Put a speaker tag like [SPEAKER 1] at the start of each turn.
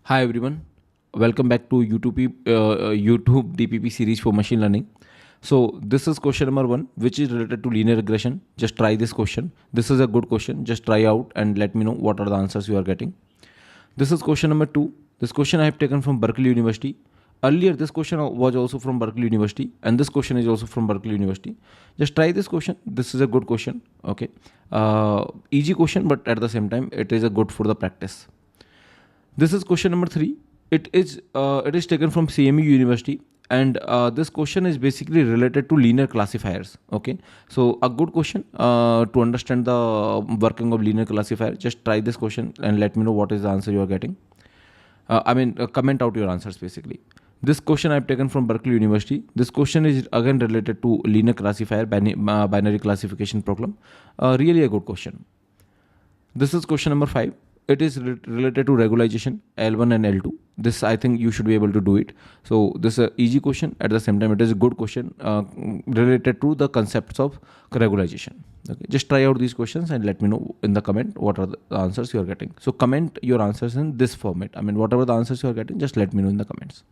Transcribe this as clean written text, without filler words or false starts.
[SPEAKER 1] Hi everyone, welcome back to YouTube DPP series for machine learning. So this is question number 1, which is related to linear regression. Just try this question. This is a good question. Just try out and let me know what are the answers you are getting. This is question number 2. This question I have taken from Berkeley University. Earlier this question was also from Berkeley University, and this question is also from Berkeley University. Just try this question. This is a good question. Okay, easy question, but at the same time it is a good for the practice. This is question number 3. It is taken from CMU University, and this question is basically related to linear classifiers. Okay, so a good question to understand the working of linear classifier. Just try this question and let me know what is the answer you are getting. Comment out your answers basically. This question I've taken from Berkeley University. This question is again related to linear classifier, binary classification problem. Really a good question. This is question number 5. It is related to regularization L1 and L2. This I think you should be able to do it. So this is an easy question. At the same time, it is a good question related to the concepts of regularization. Okay, just try out these questions and let me know in the comment what are the answers you are getting. So comment your answers in this format. Whatever the answers you are getting, just let me know in the comments.